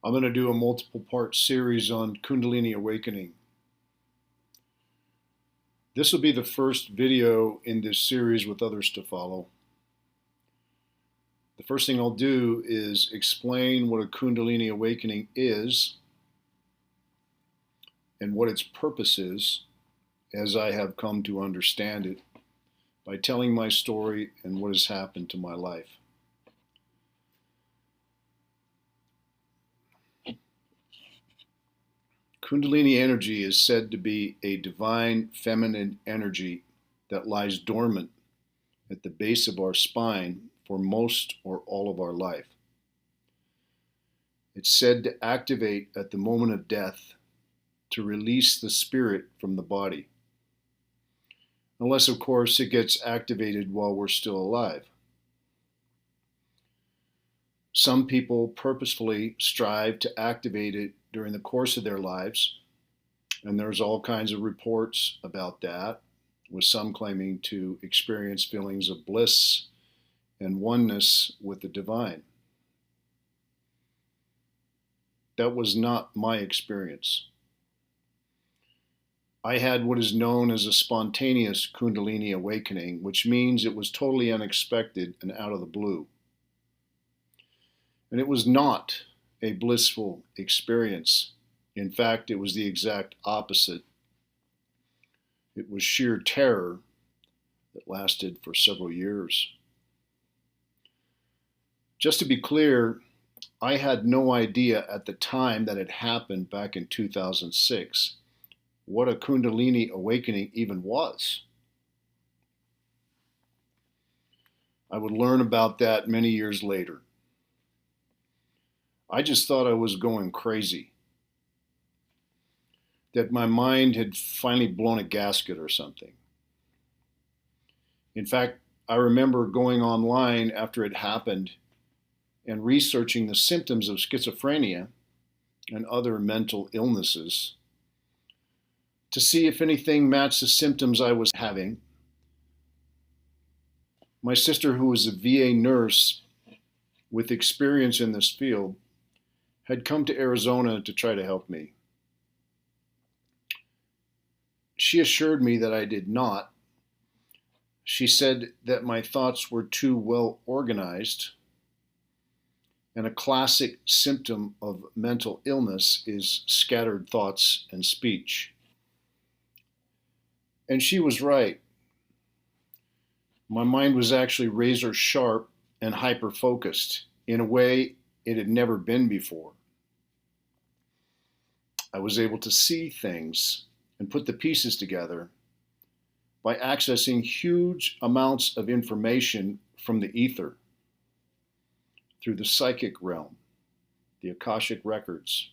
I'm going to do a multiple part series on Kundalini Awakening. This will be the first video in this series with others to follow. The first thing I'll do is explain what a Kundalini Awakening is and what its purpose is as I have come to understand it by telling my story and what has happened to my life. Kundalini energy is said to be a divine feminine energy that lies dormant at the base of our spine for most or all of our life. It's said to activate at the moment of death to release the spirit from the body. Unless, of course, it gets activated while we're still alive. Some people purposefully strive to activate it during the course of their lives, and there's all kinds of reports about that, with some claiming to experience feelings of bliss and oneness with the divine. That was not my experience. I had what is known as a spontaneous Kundalini awakening, which means it was totally unexpected and out of the blue. And it was not a blissful experience. In fact, it was the exact opposite. It was sheer terror that lasted for several years. Just to be clear, I had no idea at the time that it happened back in 2006 what a Kundalini awakening even was. I would learn about that many years later. I just thought I was going crazy, that my mind had finally blown a gasket or something. In fact, I remember going online after it happened and researching the symptoms of schizophrenia and other mental illnesses to see if anything matched the symptoms I was having. My sister, who was a VA nurse with experience in this field, had come to Arizona to try to help me. She assured me that I did not. She said that my thoughts were too well organized, and a classic symptom of mental illness is scattered thoughts and speech. And she was right. My mind was actually razor sharp and hyper focused in a way it had never been before. I was able to see things and put the pieces together by accessing huge amounts of information from the ether through the psychic realm, the Akashic records,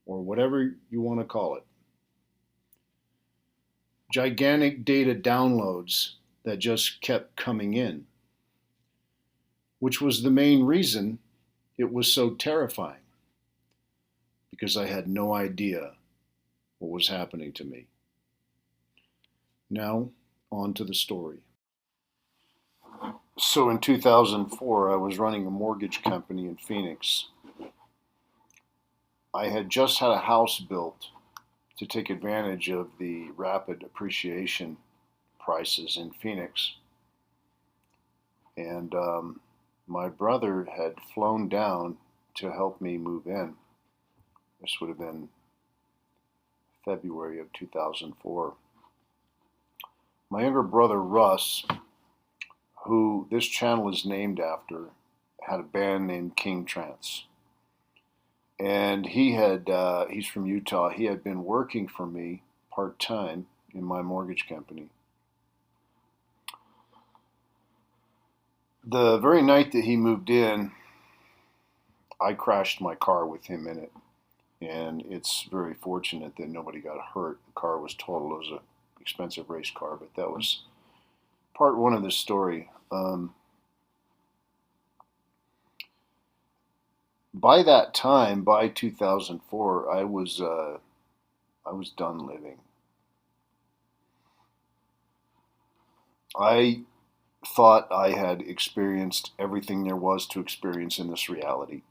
or whatever you want to call it. Gigantic data downloads that just kept coming in, which was the main reason it was so terrifying, because I had no idea what was happening to me. Now, on to the story. So in 2004, I was running a mortgage company in Phoenix. I had just had a house built to take advantage of the rapid appreciation prices in Phoenix. And my brother had flown down to help me move in. This would have been February of 2004. My younger brother, Russ, who this channel is named after, had a band named King Trance. And he's from Utah. He had been working for me part-time in my mortgage company. The very night that he moved in, I crashed my car with him in it. And it's very fortunate that nobody got hurt. The car was totaled. It was an expensive race car, but that was part one of this story. By that time, by 2004, I was done living. I thought I had experienced everything there was to experience in this reality.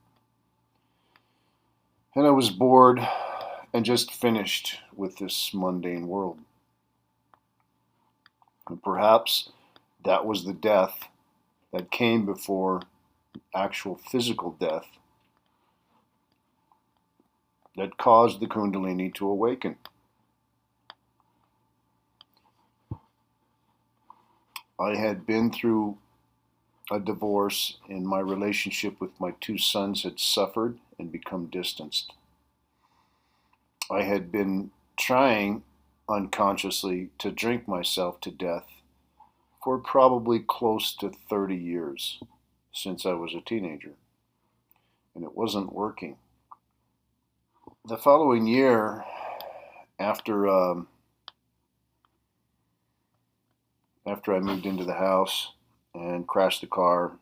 And I was bored and just finished with this mundane world. And perhaps that was the death that came before actual physical death that caused the Kundalini to awaken. I had been through a divorce, and my relationship with my two sons had suffered and become distanced. I had been trying unconsciously to drink myself to death for probably close to 30 years since I was a teenager, and it wasn't working. The following year, after after I moved into the house and crashed the car,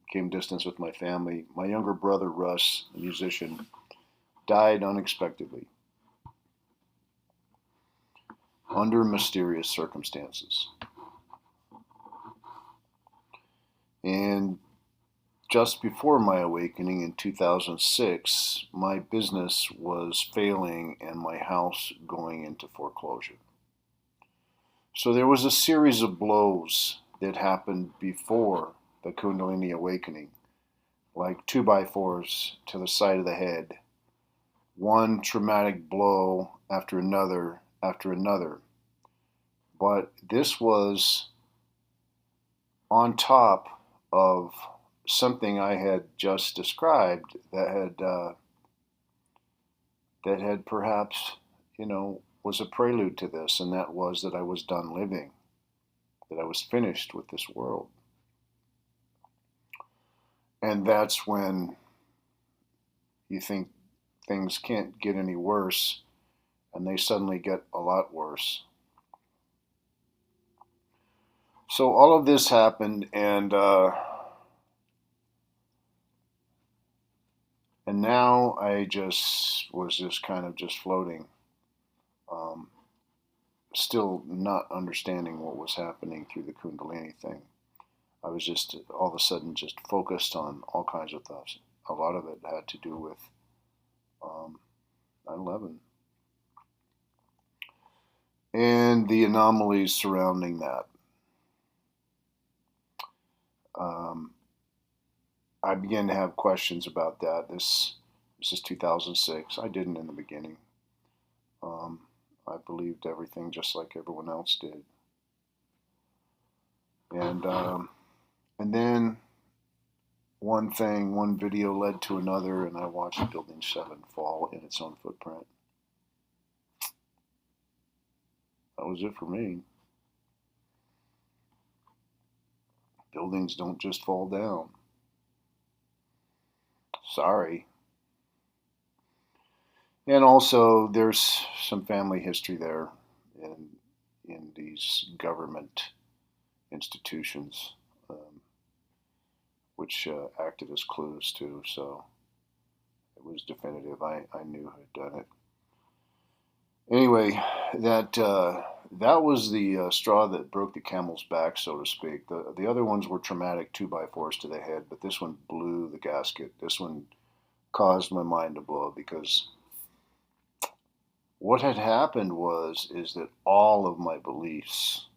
became distant with my family, my younger brother Russ, a musician, died unexpectedly under mysterious circumstances. And just before my awakening in 2006, my business was failing and my house going into foreclosure. So there was a series of blows that happened before the Kundalini Awakening, like 2x4s to the side of the head, one traumatic blow after another after another. But this was on top of something I had just described that had perhaps, was a prelude to this, and that was that I was done living, that I was finished with this world. And that's when you think things can't get any worse, and they suddenly get a lot worse. So all of this happened, and now I was just kind of just floating, um, still not understanding what was happening through the Kundalini thing. I was just all of a sudden just focused on all kinds of thoughts. A lot of it had to do with 9/11 and the anomalies surrounding that. Um, I began to have questions about that. This is 2006. I didn't in the beginning. I believed everything just like everyone else did, and then one video led to another, and I watched Building 7 fall in its own footprint. That was it for me. Buildings don't just fall down. Sorry. And also, there's some family history there in these government institutions, which acted as clues too. So it was definitive. I knew who had done it. Anyway, that was the straw that broke the camel's back, so to speak. The other ones were traumatic 2x4s to the head, but this one blew the gasket. This one caused my mind to blow, because what had happened is that all of my beliefs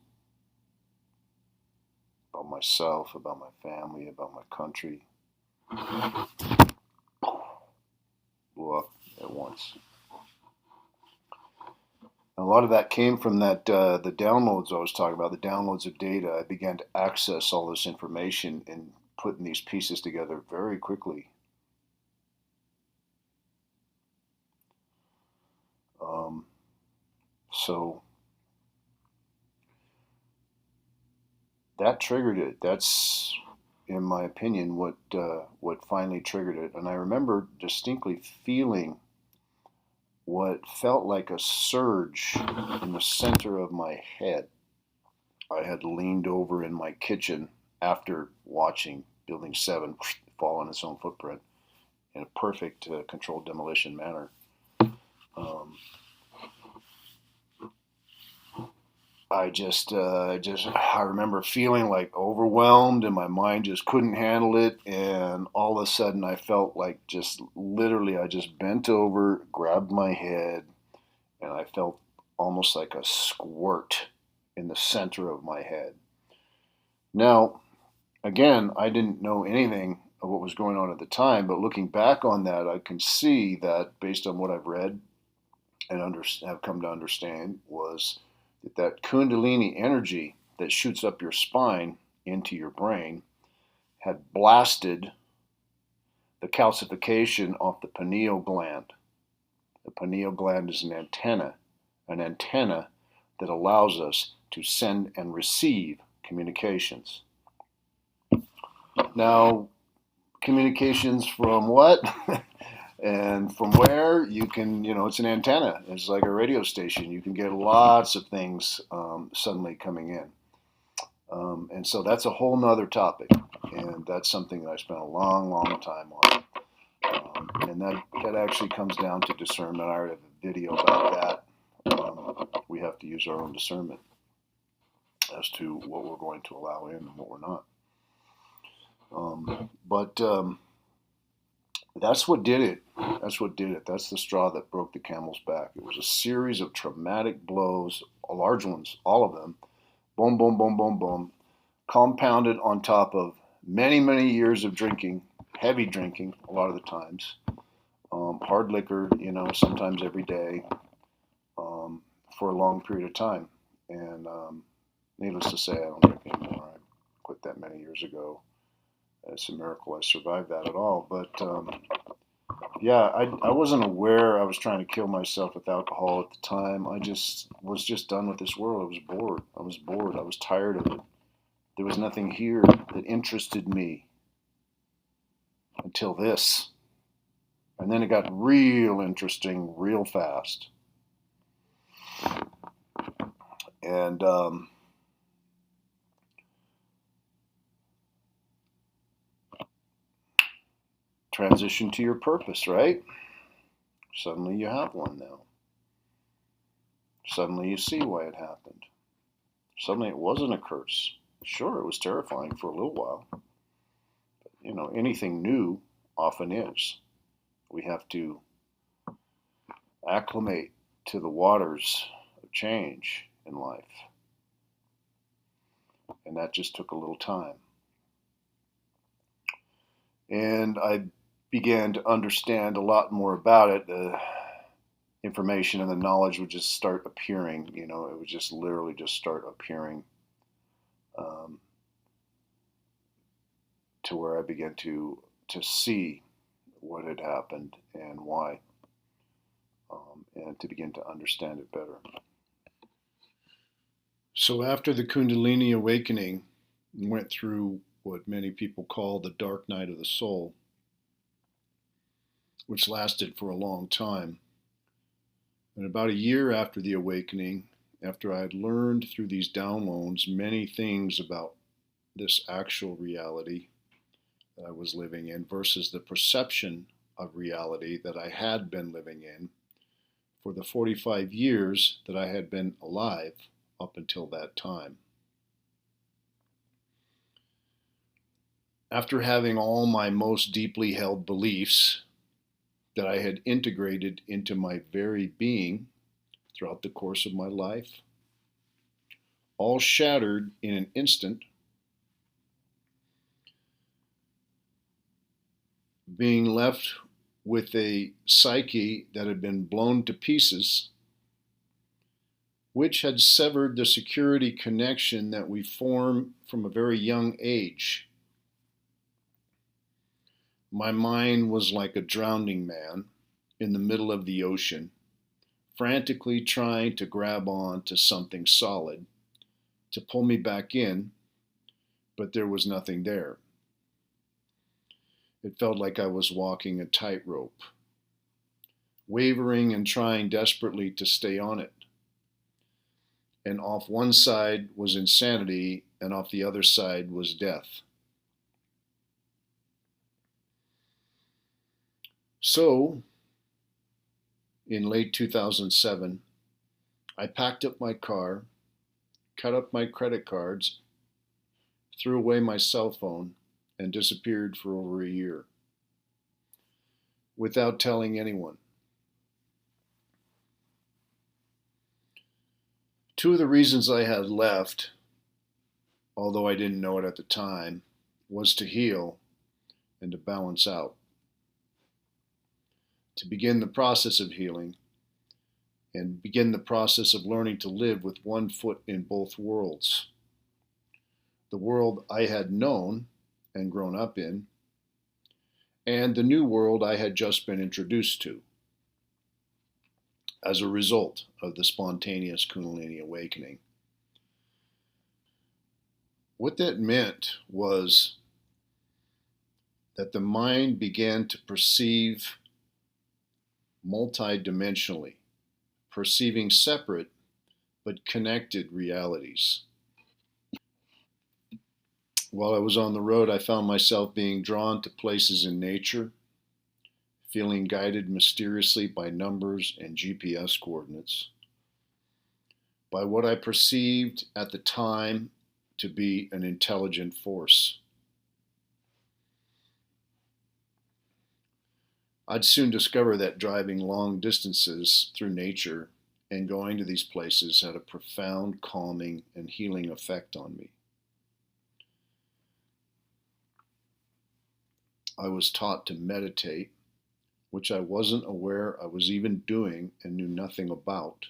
about myself, about my family, about my country blew up at once. A lot of that came from the downloads I was talking about, the downloads of data. I began to access all this information and putting these pieces together very quickly. So that triggered it. That's, in my opinion, what finally triggered it. And I remember distinctly feeling what felt like a surge in the center of my head. I had leaned over in my kitchen after watching Building 7 fall on its own footprint in a perfect controlled demolition manner. Um, I remember feeling like overwhelmed, and my mind just couldn't handle it. And all of a sudden, I felt like just literally, I just bent over, grabbed my head, and I felt almost like a squirt in the center of my head. Now, again, I didn't know anything of what was going on at the time, but looking back on that, I can see that based on what I've read and have come to understand was that Kundalini energy that shoots up your spine into your brain had blasted the calcification off the pineal gland. The pineal gland is an antenna that allows us to send and receive communications. Now, communications from what? And from where? You can, it's an antenna. It's like a radio station. You can get lots of things suddenly coming in. And so that's a whole nother topic. And that's something that I spent a long, long time on. And that actually comes down to discernment. I already have a video about that. We have to use our own discernment as to what we're going to allow in and what we're not. But that's what did it. That's what did it. That's the straw that broke the camel's back. It was a series of traumatic blows, large ones, all of them. Boom, boom, boom, boom, boom. Compounded on top of many, many years of drinking, heavy drinking, a lot of the times. Hard liquor, sometimes every day, for a long period of time. And needless to say, I don't drink anymore. I quit that many years ago. It's a miracle I survived that at all. But yeah, I wasn't aware I was trying to kill myself with alcohol at the time. I was just done with this world. I was bored. I was tired of it. There was nothing here that interested me until this. And then it got real interesting real fast. And transition to your purpose, right? Suddenly you have one now. Suddenly you see why it happened. Suddenly it wasn't a curse. Sure, it was terrifying for a little while. But, anything new often is. We have to acclimate to the waters of change in life. And that just took a little time. And I began to understand a lot more about it. The information and the knowledge would just start appearing. It would just literally just start appearing to where I began to see what had happened and why, and to begin to understand it better. So after the Kundalini Awakening, went through what many people call the dark night of the soul, which lasted for a long time. And about a year after the awakening, after I had learned through these downloads many things about this actual reality that I was living in versus the perception of reality that I had been living in for the 45 years that I had been alive up until that time. After having all my most deeply held beliefs that I had integrated into my very being throughout the course of my life, all shattered in an instant, being left with a psyche that had been blown to pieces, which had severed the security connection that we form from a very young age. My mind was like a drowning man in the middle of the ocean, frantically trying to grab on to something solid to pull me back in, but there was nothing there. It felt like I was walking a tightrope, wavering and trying desperately to stay on it. And off one side was insanity, and off the other side was death. So, in late 2007, I packed up my car, cut up my credit cards, threw away my cell phone, and disappeared for over a year without telling anyone. Two of the reasons I had left, although I didn't know it at the time, was to heal and to balance out, to begin the process of healing and begin the process of learning to live with one foot in both worlds. The world I had known and grown up in, and the new world I had just been introduced to as a result of the spontaneous Kundalini Awakening. What that meant was that the mind began to perceive multidimensionally, perceiving separate but connected realities. While I was on the road, I found myself being drawn to places in nature, feeling guided mysteriously by numbers and GPS coordinates, by what I perceived at the time to be an intelligent force. I'd soon discover that driving long distances through nature and going to these places had a profound calming and healing effect on me. I was taught to meditate, which I wasn't aware I was even doing and knew nothing about,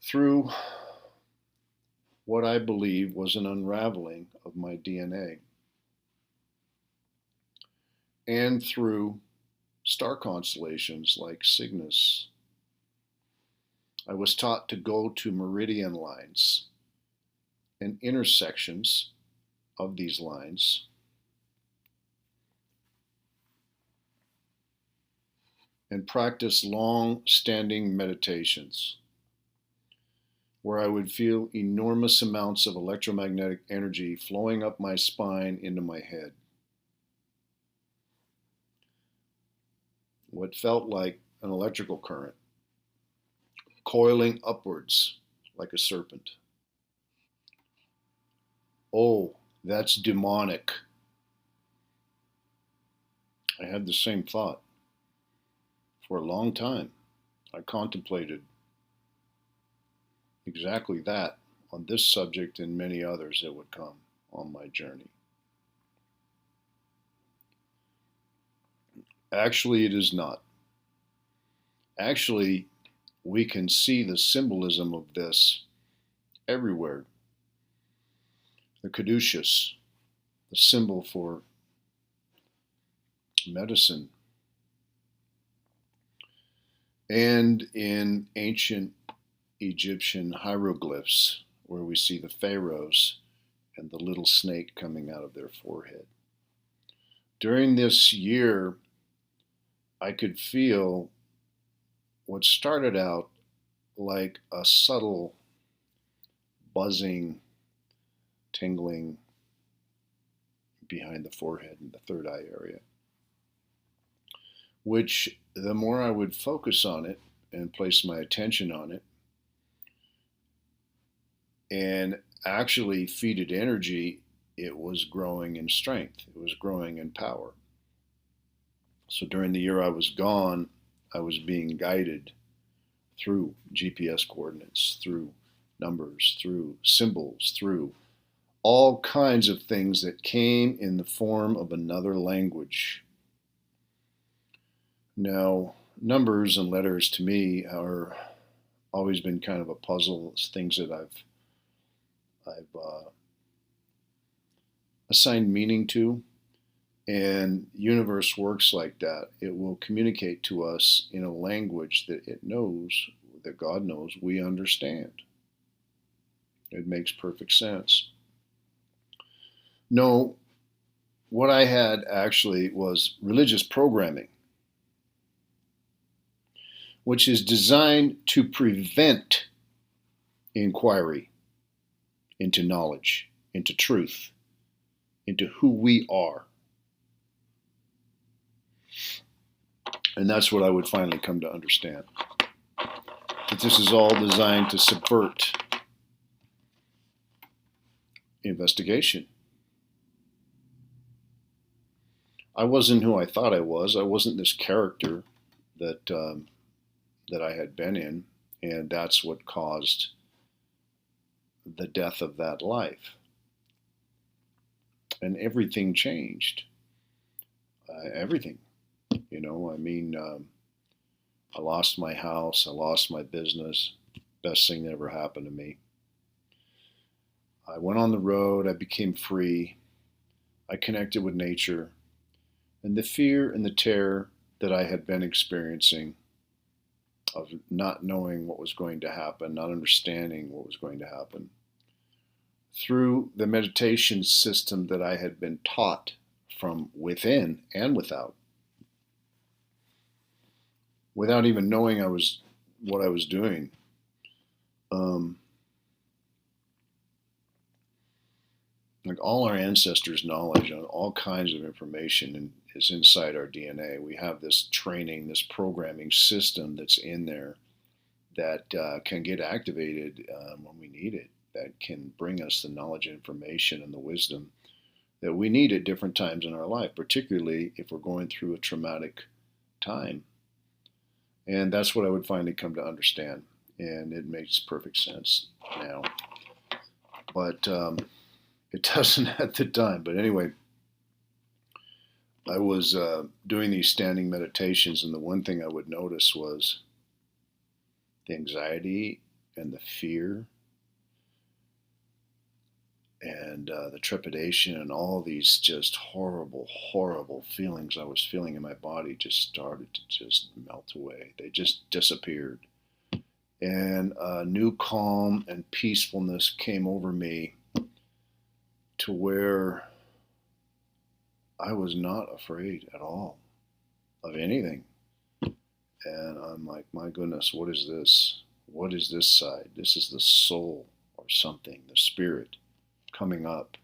through what I believe was an unraveling of my DNA, and through star constellations like Cygnus. I was taught to go to meridian lines and intersections of these lines and practice long-standing meditations where I would feel enormous amounts of electromagnetic energy flowing up my spine into my head. What felt like an electrical current, coiling upwards like a serpent. Oh, that's demonic. I had the same thought. For a long time, I contemplated exactly that on this subject and many others that would come on my journey. Actually, it is not. Actually, we can see the symbolism of this everywhere. The caduceus, the symbol for medicine, and in ancient Egyptian hieroglyphs, where we see the pharaohs and the little snake coming out of their forehead. During this year, I could feel what started out like a subtle buzzing, tingling behind the forehead and the third eye area, which the more I would focus on it and place my attention on it and actually feed it energy, it was growing in strength. It was growing in power. So during the year I was gone, I was being guided through GPS coordinates, through numbers, through symbols, through all kinds of things that came in the form of another language. Now, numbers and letters to me are always been kind of a puzzle. It's things that I've assigned meaning to. And universe works like that. It will communicate to us in a language that it knows, that God knows we understand. It makes perfect sense. No, what I had actually was religious programming, which is designed to prevent inquiry into knowledge, into truth, into who we are. And that's what I would finally come to understand. that this is all designed to subvert investigation. I wasn't who I thought I was. I wasn't this character that that I had been in, and that's what caused the death of that life. And everything changed. Everything, you know. I mean, I lost my house. I lost my business. Best thing that ever happened to me. I went on the road. I became free. I connected with nature. And the fear and the terror that I had been experiencing of not knowing what was going to happen, not understanding what was going to happen, through the meditation system that I had been taught from within and without even knowing what I was doing. Like all our ancestors' knowledge on all kinds of information is inside our DNA. We have this training, this programming system that's in there that can get activated when we need it, that can bring us the knowledge, information, and the wisdom that we need at different times in our life, particularly if we're going through a traumatic time. And that's what I would finally come to understand. And it makes perfect sense now. But it doesn't at the time. But anyway, I was doing these standing meditations, and the one thing I would notice was the anxiety and the fear and the trepidation and all these just horrible, horrible feelings I was feeling in my body just started to just melt away. They just disappeared. And a new calm and peacefulness came over me to where I was not afraid at all of anything. And I'm like, my goodness, what is this? What is this side? This is the soul or something, the spirit coming up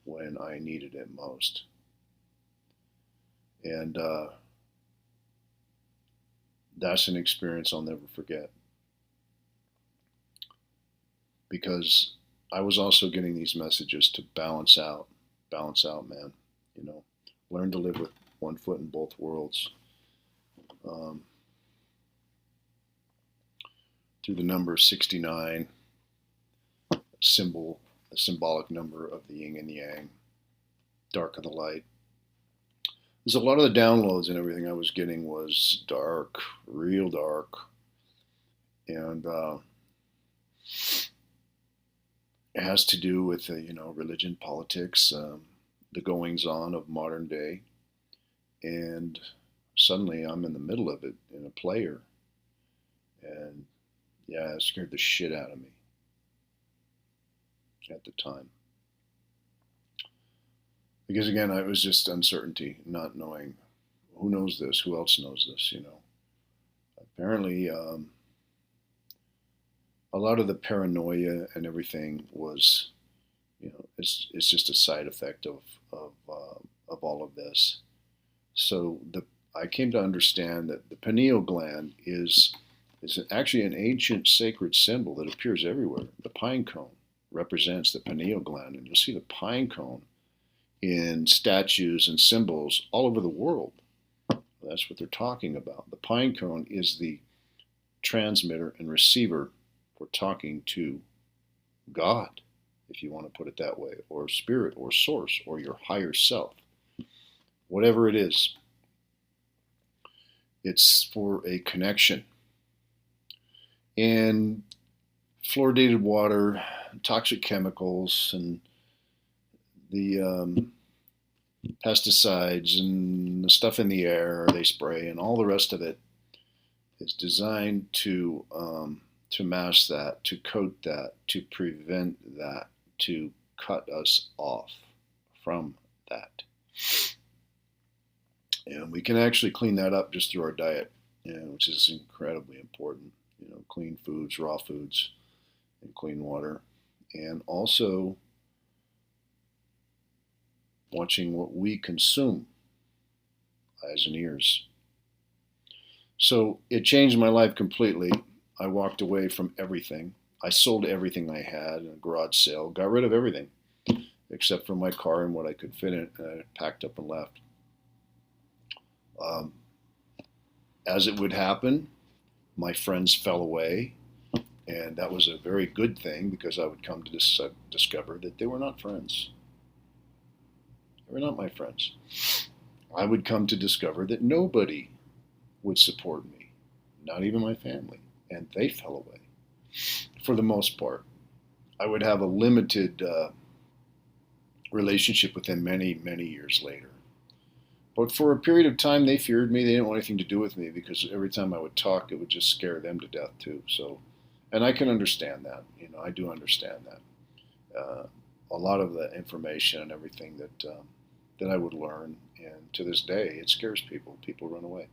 when I needed it most. And that's an experience I'll never forget. Because I was also getting these messages to balance out, man. You know, learn to live with one foot in both worlds. Through the number 69, a symbolic number of the yin and the yang, dark and the light. There's a lot of the downloads and everything I was getting was dark, real dark. And it has to do with, religion, politics, the goings on of modern day. And suddenly I'm in the middle of it in a player. And yeah, it scared the shit out of me at the time. Because again, it was just uncertainty, not knowing who knows this, who else knows this, Apparently, a lot of the paranoia and everything was, it's just a side effect of all of this. So I came to understand that the pineal gland is actually an ancient sacred symbol that appears everywhere. The pine cone represents the pineal gland, and you'll see the pine cone in statues and symbols all over the world. That's what they're talking about. The pine cone is the transmitter and receiver for talking to God, if you want to put it that way, or spirit, or source, or your higher self. Whatever it is, it's for a connection. And fluoridated water, toxic chemicals, and the pesticides and the stuff in the air they spray and all the rest of it is designed to mask that, to coat that, to prevent that, to cut us off from that. And we can actually clean that up just through our diet, which is incredibly important. Clean foods, raw foods, and clean water. And also watching what we consume, eyes and ears. So it changed my life completely. I walked away from everything. I sold everything I had in a garage sale, got rid of everything except for my car and what I could fit in, and I packed up and left. Um, as it would happen, my friends fell away, and that was a very good thing because I would come to discover that they were not friends. They were not my friends. I would come to discover that nobody would support me, not even my family, and they fell away for the most part. I would have a limited relationship with them many, many years later. But for a period of time, they feared me. They didn't want anything to do with me because every time I would talk, it would just scare them to death too. So, and I can understand that. I do understand that. A lot of the information and everything that I would learn, and to this day, it scares people. People run away.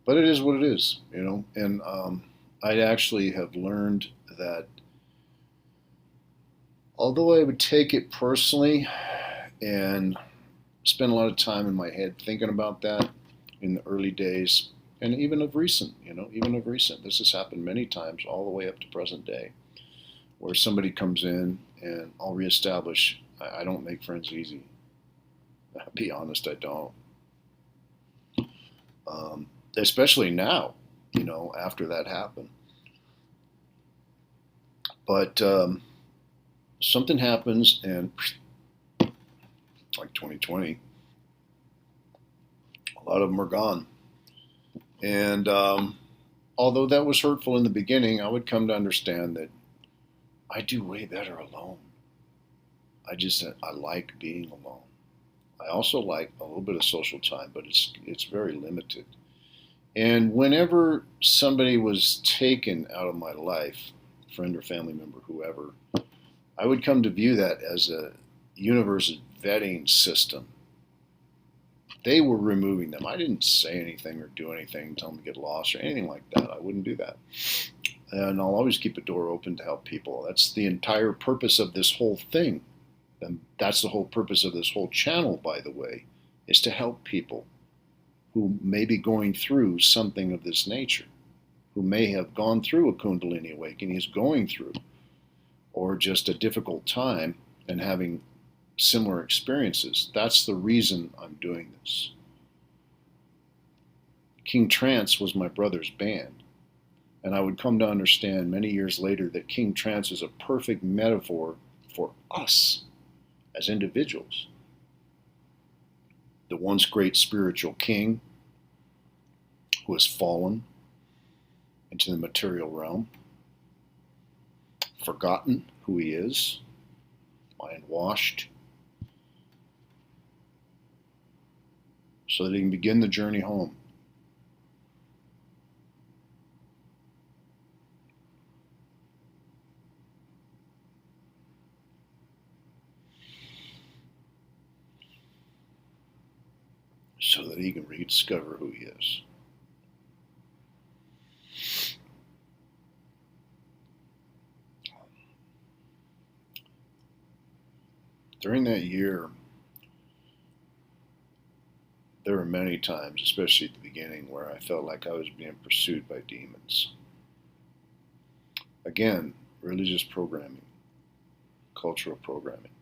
But it is what it is, And I actually have learned that although I would take it personally and spend a lot of time in my head thinking about that in the early days, and even of recent, this has happened many times all the way up to present day, where somebody comes in and I'll reestablish. I don't make friends easy. I'll be honest, I don't. Especially now, after that happened. But something happens, and like 2020, a lot of them are gone. And although that was hurtful in the beginning, I would come to understand that I do way better alone. I like being alone. I also like a little bit of social time, but it's very limited. And whenever somebody was taken out of my life, friend or family member, whoever, I would come to view that as a universe vetting system. They were removing them. I didn't say anything or do anything, tell them to get lost or anything like that. I wouldn't do that. And I'll always keep a door open to help people. That's the entire purpose of this whole thing. And that's the whole purpose of this whole channel, by the way, is to help people who may be going through something of this nature, who may have gone through a Kundalini Awakening, is going through, or just a difficult time and having similar experiences. That's the reason I'm doing this. King Trance was my brother's band, and I would come to understand many years later that King Trance is a perfect metaphor for us as individuals. The once great spiritual king who has fallen into the material realm, forgotten who he is, mind washed, so that he can begin the journey home. So that he can rediscover who he is. During that year, there were many times, especially at the beginning, where I felt like I was being pursued by demons. Again, religious programming, cultural programming.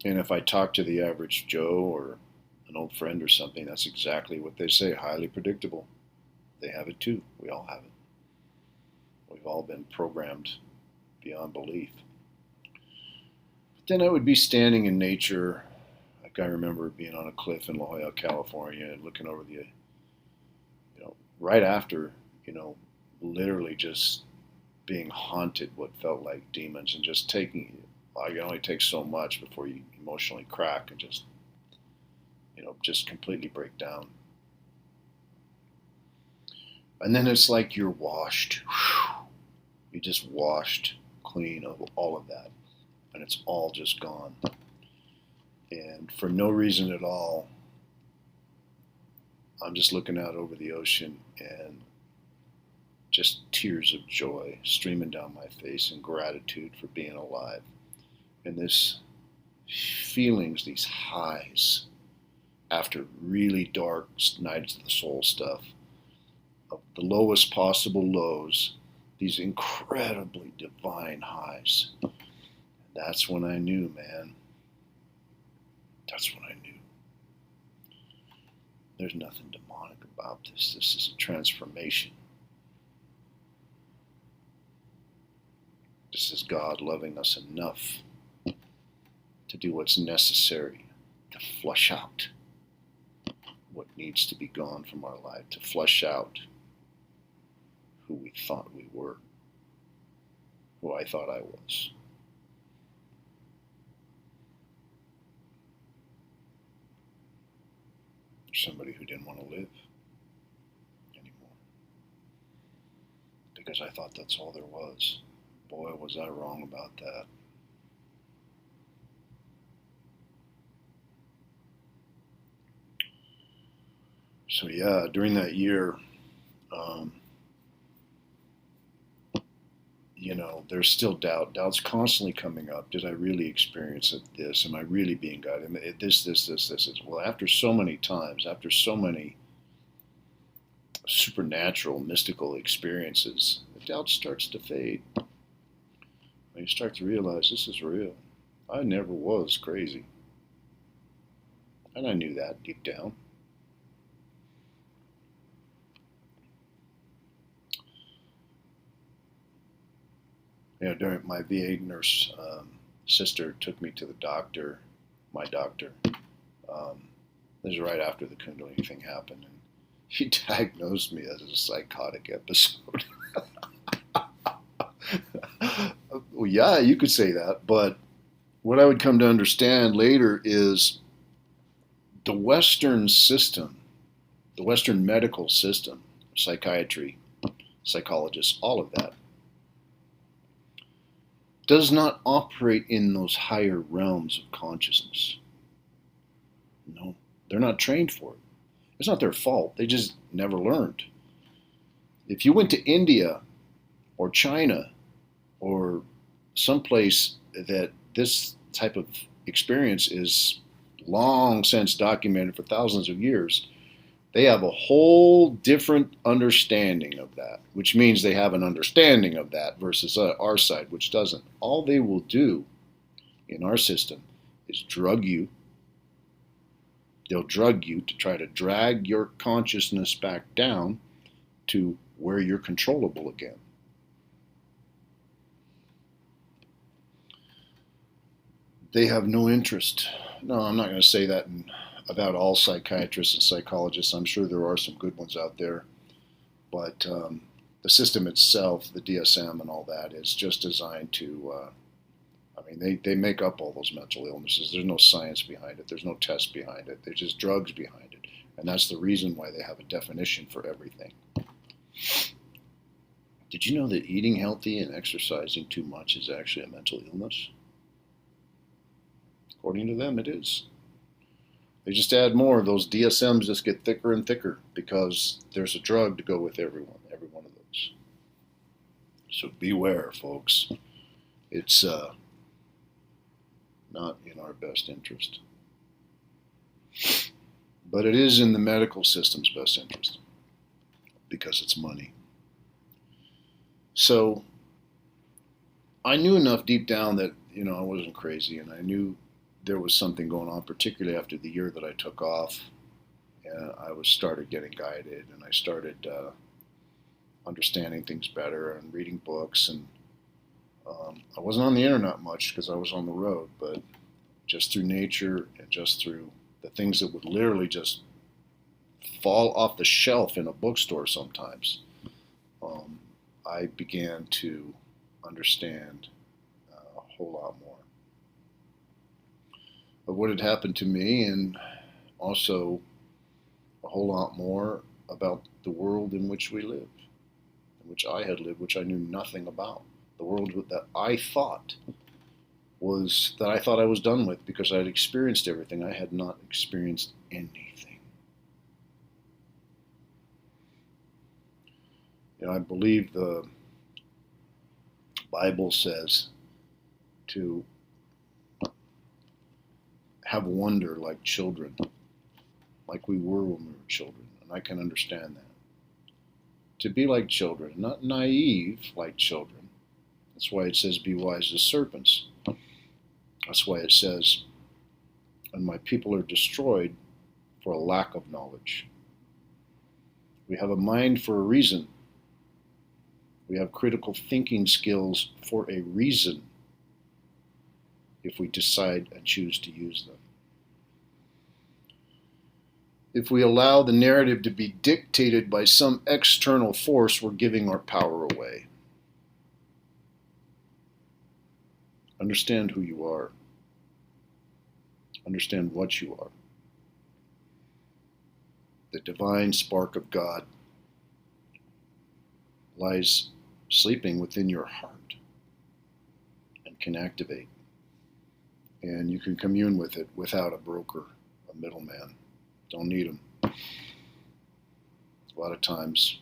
And if I talk to the average Joe or an old friend or something, that's exactly what they say, highly predictable. They have it too. We all have it. We've all been programmed beyond belief. But then I would be standing in nature. Like I remember being on a cliff in La Jolla, California, and looking over the, right after, literally just being haunted, what felt like demons, and just taking, you only take so much before you emotionally crack and just completely break down. And then it's like you're washed. You just washed clean of all of that. And it's all just gone. And for no reason at all, I'm just looking out over the ocean and just tears of joy streaming down my face and gratitude for being alive. And this feelings, these highs, after really dark nights of the soul stuff, the lowest possible lows, these incredibly divine highs. That's when I knew, man. That's when I knew. There's nothing demonic about this. This is a transformation. This is God loving us enough to do what's necessary to flush out what needs to be gone from our life, to flush out who we thought we were, who I thought I was. Somebody who didn't want to live anymore. Because I thought that's all there was. Boy, was I wrong about that. So yeah, during that year, there's still doubt. Doubt's constantly coming up. Did I really experience this? Am I really being guided? This. Well, after so many times, after so many supernatural, mystical experiences, the doubt starts to fade. You start to realize this is real. I never was crazy. And I knew that deep down. During my VA nurse sister took me to the doctor, my doctor. This is right after the Kundalini thing happened, and he diagnosed me as a psychotic episode. Well, yeah, you could say that, but what I would come to understand later is the Western system, the Western medical system, psychiatry, psychologists, all of that, does not operate in those higher realms of consciousness. No, they're not trained for it. It's not their fault. They just never learned. If you went to India or China or someplace that this type of experience is long since documented for thousands of years, they have a whole different understanding of that, which means they have an understanding of that versus our side, which doesn't. All they will do in our system is drug you. They'll drug you to try to drag your consciousness back down to where you're controllable again. They have no interest. No, I'm not going to say that about all psychiatrists and psychologists. I'm sure there are some good ones out there. But the system itself, the DSM and all that, is just designed to, they make up all those mental illnesses. There's no science behind it. There's no test behind it. There's just drugs behind it. And that's the reason why they have a definition for everything. Did you know that eating healthy and exercising too much is actually a mental illness? According to them, it is. They just add more. Those DSMs just get thicker and thicker because there's a drug to go with every one of those. So beware, folks. It's not in our best interest. But it is in the medical system's best interest because it's money. So I knew enough deep down that, I wasn't crazy, and I knew there was something going on, particularly after the year that I took off. And I started getting guided, and I started understanding things better and reading books. And I wasn't on the internet much because I was on the road, but just through nature and just through the things that would literally just fall off the shelf in a bookstore sometimes, I began to understand a whole lot more of what had happened to me, and also a whole lot more about the world in which we live, in which I had lived, which I knew nothing about. The world that I thought I was done with because I had experienced everything. I had not experienced anything. I believe the Bible says to have wonder like children, like we were when we were children, and I can understand that. to be like children, not naive like children. That's why it says, be wise as serpents. That's why it says, and my people are destroyed for a lack of knowledge. We have a mind for a reason. We have critical thinking skills for a reason if we decide and choose to use them. If we allow the narrative to be dictated by some external force, we're giving our power away. Understand who you are. Understand what you are. The divine spark of God lies sleeping within your heart and can activate. And you can commune with it without a broker, a middleman. Don't need them. A lot of times,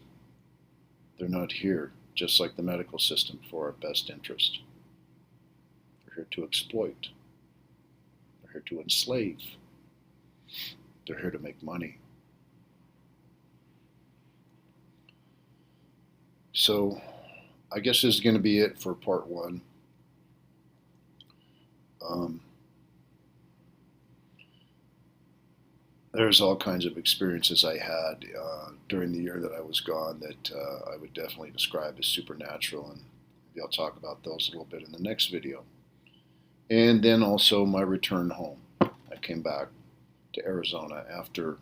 they're not here, just like the medical system, for our best interest. They're here to exploit. They're here to enslave. They're here to make money. So, I guess this is going to be it for part one. There's all kinds of experiences I had during the year that I was gone that I would definitely describe as supernatural, and maybe I'll talk about those a little bit in the next video. And then also my return home. I came back to Arizona after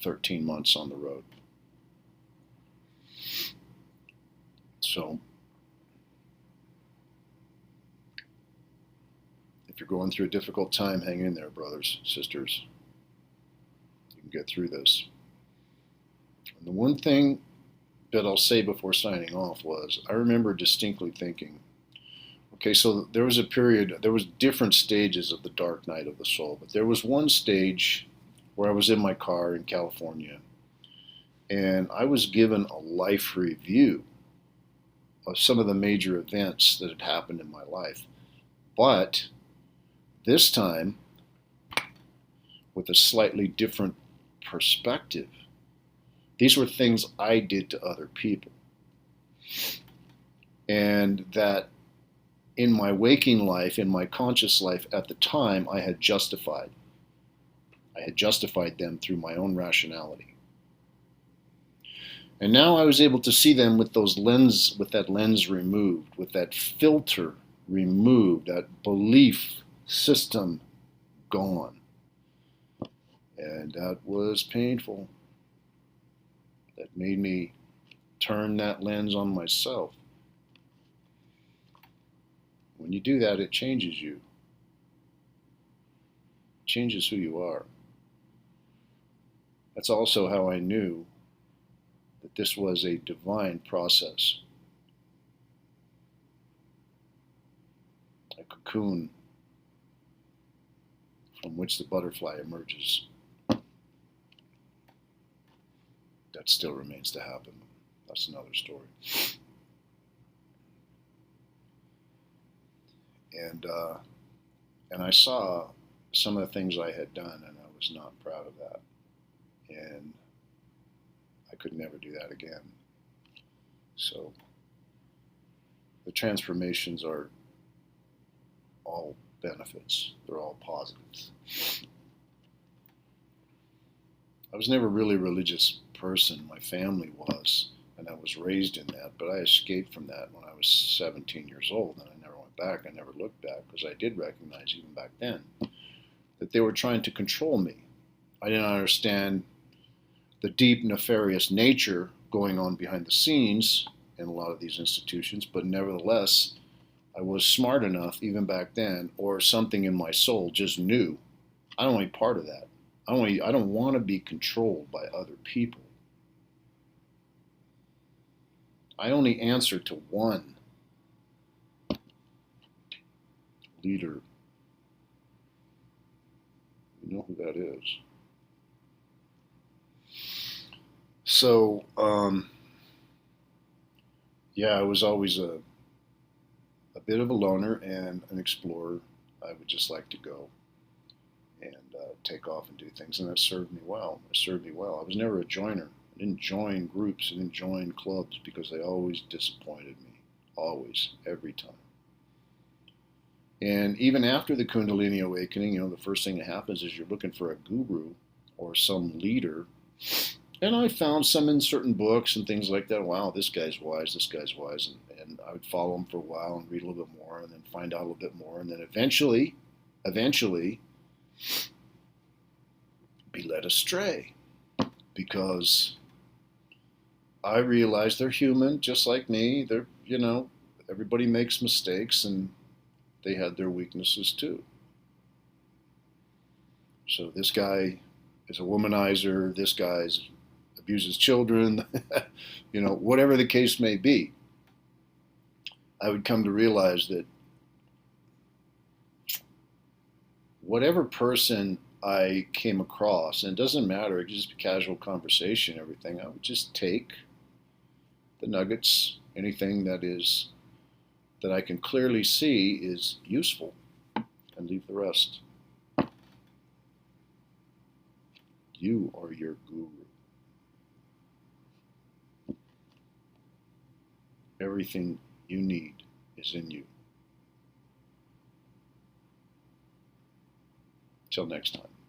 13 months on the road. So, if you're going through a difficult time, hang in there, brothers, sisters. Get through this. And the one thing that I'll say before signing off was, I remember distinctly thinking, okay, so there was a period, there was different stages of the dark night of the soul, but there was one stage where I was in my car in California, and I was given a life review of some of the major events that had happened in my life. But this time, with a slightly different perspective. These were things I did to other people. And that in my waking life, in my conscious life at the time, I had justified. I had justified them through my own rationality. And now I was able to see them with that lens removed, with that filter removed, that belief system gone. And that was painful. That made me turn that lens on myself. When you do that, it changes you. It changes who you are. That's also how I knew that this was a divine process. A cocoon from which the butterfly emerges. That still remains to happen. That's another story. And I saw some of the things I had done, and I was not proud of that. And I could never do that again. So the transformations are all benefits. They're all positives. I was never really a religious person. My family was, and I was raised in that, but I escaped from that when I was 17 years old, and I never went back. I never looked back, because I did recognize even back then that they were trying to control me. I didn't understand the deep nefarious nature going on behind the scenes in a lot of these institutions, but nevertheless, I was smart enough even back then, or something in my soul just knew, I don't want to be part of that. I don't want to be controlled by other people. I only answer to one leader. You know who that is. So, yeah, I was always a bit of a loner and an explorer. I would just like to go and take off and do things, and that served me well. It served me well. I was never a joiner. I didn't join groups, I didn't join clubs because they always disappointed me. Always, every time. And even after the Kundalini Awakening, the first thing that happens is you're looking for a guru or some leader. And I found some in certain books and things like that. Wow, this guy's wise, this guy's wise. And I would follow him for a while and read a little bit more and then find out a little bit more. And then eventually, be led astray because I realized they're human, just like me. They're, everybody makes mistakes and they had their weaknesses too. So this guy is a womanizer, this guy abuses children, whatever the case may be. I would come to realize that whatever person I came across, and it doesn't matter, it could just be casual conversation, everything, I would just take the nuggets, anything that I can clearly see is useful, and leave the rest. You are your guru. Everything you need is in you. Till next time.